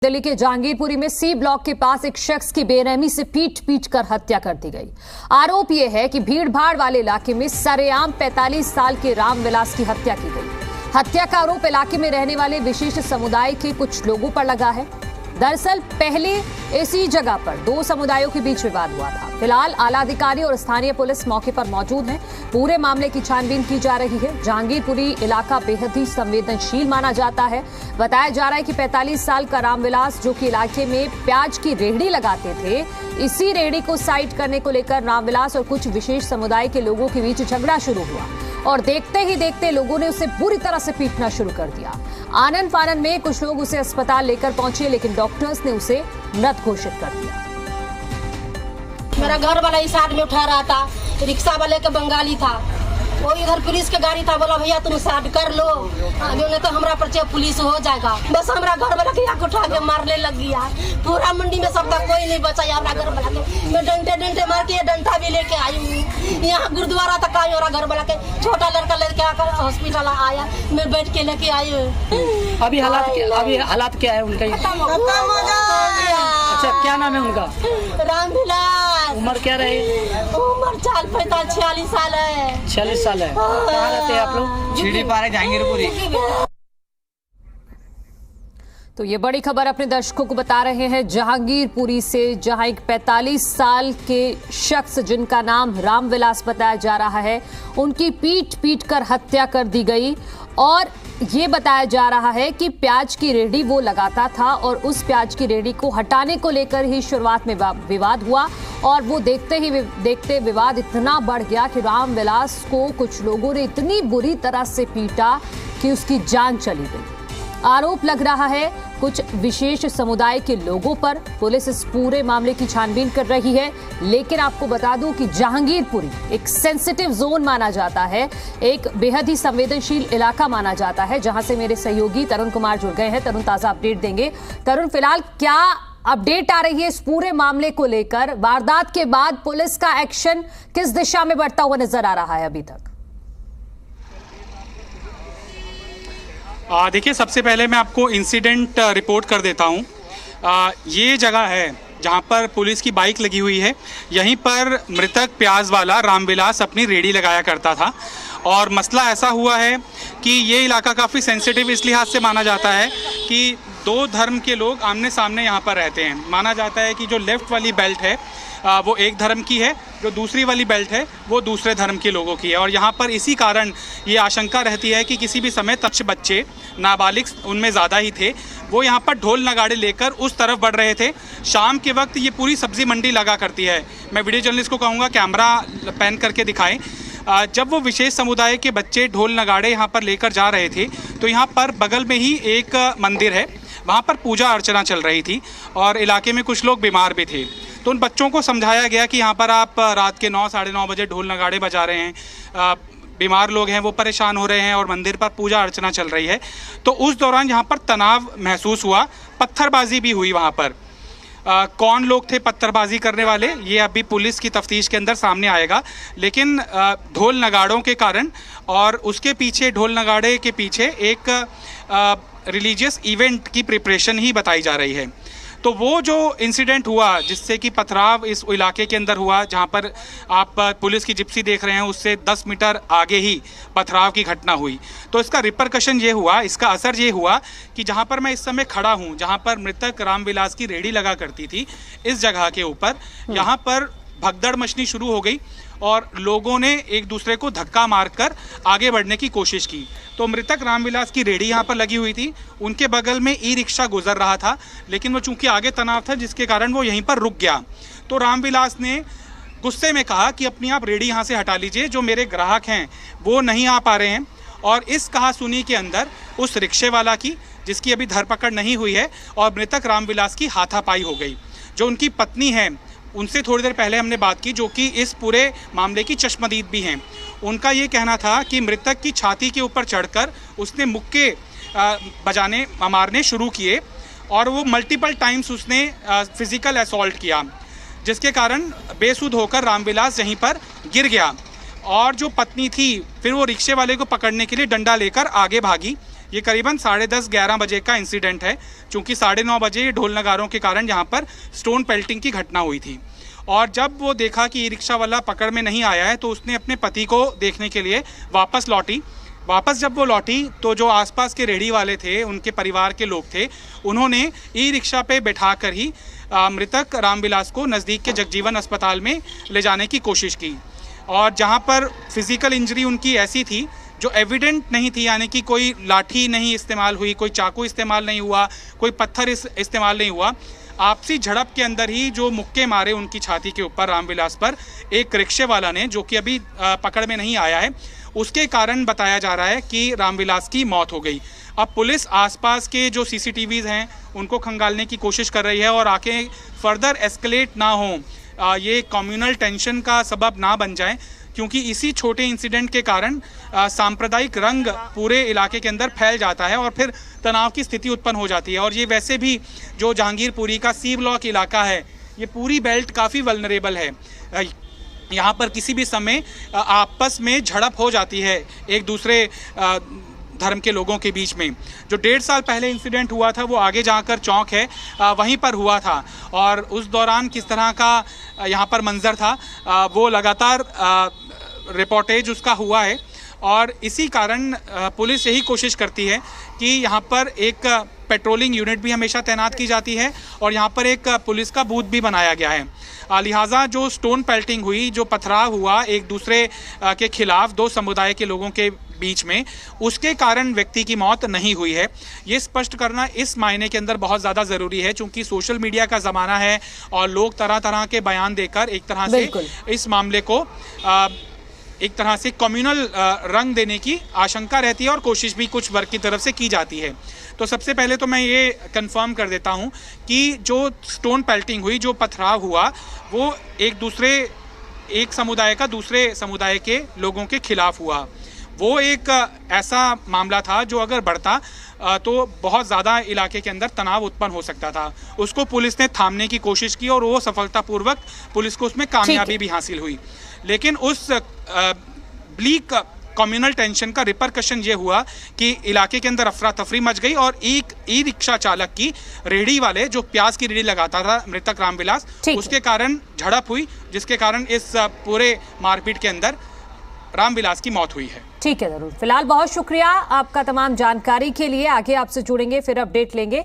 दिल्ली के जहांगीरपुरी में C block के पास एक शख्स की बेरहमी से पीट कर हत्या कर दी गई। आरोप यह है कि भीड़-भाड़ वाले इलाके में सरेआम 45 साल के रामविलास की हत्या की गई। हत्या का आरोप इलाके में रहने वाले विशेष समुदाय के कुछ लोगों पर लगा है। दरअसल पहले इसी जगह पर दो समुदायों के बीच विवाद हुआ था। फिलहाल आला अधिकारी और स्थानीय पुलिस मौके पर मौजूद हैं। पूरे मामले की छानबीन की जा रही है। जहांगीरपुरी इलाका बेहद ही संवेदनशील माना जाता है। बताया जा रहा है कि 45 साल का रामविलास, जो कि इलाके में प्याज की रेहड़ी लगाते थे, इसी रेहड़ी को साइड करने को लेकर रामविलास और कुछ विशेष समुदाय के लोगों के बीच झगड़ा शुरू हुआ और देखते ही देखते लोगों ने उसे बुरी तरह से पीटना शुरू कर दिया। आनन फानन में कुछ लोग उसे अस्पताल लेकर पहुंचे, लेकिन डॉक्टर्स ने उसे मृत घोषित कर दिया। मेरा घर वाला इस आदमी उठा रहा था, रिक्शा वाले का बंगाली था, वो इधर पुलिस के गाड़ी था। बोला भैया तुम साइड कर लो, नहीं तो हमारा परिचय पुलिस हो जाएगा। बस हमारा घर वाला के यहाँ उठा के मारने लग गया। पूरा मंडी में सब तक कोई नहीं बचा। हमारा घर वाला के मैं डंटे मार के डंडा भी लेके आई हूँ। यहाँ गुरुद्वारा तक आई। हमारा घर वाला के छोटा लड़का लेके आकर हॉस्पिटल आया, मैं बैठ के लेके आई हूँ। अभी हालात क्या है उनका? अच्छा, क्या नाम है उनका? रामविलास। उम्र क्या रही? उम्र 46 साल है। 46 साल है। कहाँ रहते हैं आप लोग? छीड़ी पारे जहांगीरपुरी। तो ये बड़ी खबर अपने दर्शकों को बता रहे हैं जहांगीरपुरी से, जहां एक 45 साल के शख्स जिनका नाम रामविलास बताया जा रहा है, उनकी पीट कर हत्या कर दी गई। और ये बताया जा रहा है कि प्याज की रेहड़ी वो लगाता था और उस प्याज की रेहड़ी को हटाने को लेकर ही शुरुआत में विवाद हुआ और वो देखते विवाद इतना बढ़ गया कि रामविलास को कुछ लोगों ने इतनी बुरी तरह से पीटा कि उसकी जान चली गई। आरोप लग रहा है कुछ विशेष समुदाय के लोगों पर। पुलिस इस पूरे मामले की छानबीन कर रही है, लेकिन आपको बता दूं कि जहांगीरपुरी एक सेंसिटिव जोन माना जाता है, एक बेहद ही संवेदनशील इलाका माना जाता है, जहां से मेरे सहयोगी तरुण कुमार जुड़ गए हैं। तरुण ताजा अपडेट देंगे। तरुण, फिलहाल क्या अपडेट आ रही है इस पूरे मामले को लेकर? वारदात के बाद पुलिस का एक्शन किस दिशा में बढ़ता हुआ नजर आ रहा है अभी तक? देखिए, सबसे पहले मैं आपको इंसिडेंट रिपोर्ट कर देता हूँ। ये जगह है जहाँ पर पुलिस की बाइक लगी हुई है। यहीं पर मृतक प्याज वाला रामविलास अपनी रेहड़ी लगाया करता था और मसला ऐसा हुआ है कि ये इलाका काफ़ी सेंसिटिव इस लिहाज से माना जाता है कि दो धर्म के लोग आमने सामने यहाँ पर रहते हैं। माना जाता है कि जो लेफ़्ट वाली बेल्ट है वो एक धर्म की है, जो दूसरी वाली बेल्ट है वो दूसरे धर्म के लोगों की है। और यहाँ पर इसी कारण ये आशंका रहती है कि किसी भी समय कुछ बच्चे नाबालिग, उनमें ज़्यादा ही थे, वो यहाँ पर ढोल नगाड़े लेकर उस तरफ बढ़ रहे थे। शाम के वक्त ये पूरी सब्जी मंडी लगा करती है। मैं वीडियो जर्नलिस्ट को कहूँगा कैमरा पैन करके दिखाएं। जब वो विशेष समुदाय के बच्चे ढोल नगाड़े यहाँ पर लेकर जा रहे थे तो यहाँ पर बगल में ही एक मंदिर है, वहाँ पर पूजा अर्चना चल रही थी और इलाके में कुछ लोग बीमार भी थे। तो उन बच्चों को समझाया गया कि यहाँ पर आप रात के 9 साढ़े 9 बजे ढोल नगाड़े बजा रहे हैं, बीमार लोग हैं, वो परेशान हो रहे हैं और मंदिर पर पूजा अर्चना चल रही है। तो उस दौरान यहाँ पर तनाव महसूस हुआ, पत्थरबाजी भी हुई वहाँ पर। कौन लोग थे पत्थरबाजी करने वाले, ये अभी पुलिस की तफ्तीश के अंदर सामने आएगा। लेकिन ढोल नगाड़ों के कारण और उसके पीछे, ढोल नगाड़े के पीछे एक रिलीजियस इवेंट की प्रिपरेशन ही बताई जा रही है। तो वो जो इंसिडेंट हुआ जिससे कि पथराव इस इलाके के अंदर हुआ, जहाँ पर आप पुलिस की जिप्सी देख रहे हैं, उससे 10 मीटर आगे ही पथराव की घटना हुई। तो इसका रिपरकशन ये हुआ, इसका असर ये हुआ कि जहाँ पर मैं इस समय खड़ा हूँ, जहाँ पर मृतक रामविलास की रेहड़ी लगा करती थी, इस जगह के ऊपर यहाँ पर भगदड़ मचनी शुरू हो गई और लोगों ने एक दूसरे को धक्का मारकर आगे बढ़ने की कोशिश की। तो मृतक रामविलास की रेहड़ी यहाँ पर लगी हुई थी, उनके बगल में ई रिक्शा गुजर रहा था, लेकिन वो चूंकि आगे तनाव था जिसके कारण वो यहीं पर रुक गया। तो रामविलास ने गुस्से में कहा कि अपनी आप रेहड़ी यहाँ से हटा लीजिए, जो मेरे ग्राहक हैं वो नहीं आ पा रहे हैं। और इस कहासुनी के अंदर उस रिक्शे वाला की, जिसकी अभी धरपकड़ नहीं हुई है, और मृतक रामविलास की हाथापाई हो गई। जो उनकी पत्नी है, उनसे थोड़ी देर पहले हमने बात की, जो कि इस पूरे मामले की चश्मदीद भी हैं। उनका ये कहना था कि मृतक की छाती के ऊपर चढ़कर उसने मुक्के मारने शुरू किए और वो मल्टीपल टाइम्स उसने फिजिकल असॉल्ट किया, जिसके कारण बेसुध होकर रामविलास यहीं पर गिर गया। और जो पत्नी थी फिर वो रिक्शे वाले को पकड़ने के लिए डंडा लेकर आगे भागी। ये करीबन 10:30-11 बजे का इंसिडेंट है, क्योंकि 9:30 बजे ढोल नगारों के कारण यहाँ पर स्टोन पेल्टिंग की घटना हुई थी। और जब वो देखा कि ई रिक्शा वाला पकड़ में नहीं आया है तो उसने अपने पति को देखने के लिए वापस लौटी। वापस जब वो लौटी तो जो आसपास के रेहड़ी वाले थे, उनके परिवार के लोग थे, उन्होंने ई रिक्शा पे बैठाकर ही मृतक रामविलास को नज़दीक के जगजीवन अस्पताल में ले जाने की कोशिश की। और जहाँ पर फिजिकल इंजरी उनकी ऐसी थी जो एविडेंट नहीं थी, यानी कि कोई लाठी नहीं इस्तेमाल हुई, कोई चाकू इस्तेमाल नहीं हुआ, कोई पत्थर इस्तेमाल नहीं हुआ। आपसी झड़प के अंदर ही जो मुक्के मारे उनकी छाती के ऊपर रामविलास पर एक रिक्शे वाला ने, जो कि अभी पकड़ में नहीं आया है, उसके कारण बताया जा रहा है कि रामविलास की मौत हो गई। अब पुलिस आसपास के जो सीसीटीवीज़ हैं उनको खंगालने की कोशिश कर रही है और आगे फर्दर एस्केलेट ना हो, ये कम्युनल टेंशन का सबब ना बन जाए, क्योंकि इसी छोटे इंसिडेंट के कारण सांप्रदायिक रंग पूरे इलाके के अंदर फैल जाता है और फिर तनाव की स्थिति उत्पन्न हो जाती है। और ये वैसे भी जो जहांगीरपुरी का सी ब्लॉक इलाका है, ये पूरी बेल्ट काफ़ी वल्नरेबल है। यहाँ पर किसी भी समय आपस में झड़प हो जाती है एक दूसरे धर्म के लोगों के बीच में। जो 1.5 साल पहले इंसिडेंट हुआ था वो आगे जाकर चौक है, वहीं पर हुआ था। और उस दौरान किस तरह का यहाँ पर मंजर था वो लगातार रिपोर्टेज उसका हुआ है। और इसी कारण पुलिस यही कोशिश करती है कि यहाँ पर एक पेट्रोलिंग यूनिट भी हमेशा तैनात की जाती है और यहाँ पर एक पुलिस का बूथ भी बनाया गया है। लिहाजा जो स्टोन पेल्टिंग हुई, जो पथराव हुआ एक दूसरे के खिलाफ दो समुदाय के लोगों के बीच में, उसके कारण व्यक्ति की मौत नहीं हुई है। ये स्पष्ट करना इस मायने के अंदर बहुत ज़्यादा ज़रूरी है, क्योंकि सोशल मीडिया का ज़माना है और लोग तरह तरह के बयान देकर एक तरह से इस मामले को एक तरह से कम्युनल रंग देने की आशंका रहती है और कोशिश भी कुछ वर्ग की तरफ से की जाती है। तो सबसे पहले तो मैं ये कंफर्म कर देता हूँ कि जो स्टोन पेल्टिंग हुई, जो पथराव हुआ, वो एक समुदाय का दूसरे समुदाय के लोगों के खिलाफ हुआ। वो एक ऐसा मामला था जो अगर बढ़ता तो बहुत ज़्यादा इलाके के अंदर तनाव उत्पन्न हो सकता था। उसको पुलिस ने थामने की कोशिश की और वो सफलतापूर्वक पुलिस को उसमें कामयाबी भी हासिल हुई। लेकिन उस ब्लीक कम्युनल टेंशन का रिपरकशन ये हुआ कि इलाके के अंदर अफरा तफरी मच गई और एक ई रिक्शा चालक की, रेहड़ी वाले जो प्याज की रेहड़ी लगाता था मृतक रामविलास, उसके कारण झड़प हुई, जिसके कारण इस पूरे मारपीट के अंदर रामविलास की मौत हुई है। ठीक है, जरूर। फिलहाल बहुत शुक्रिया आपका तमाम जानकारी के लिए। आगे आपसे जुड़ेंगे, फिर अपडेट लेंगे।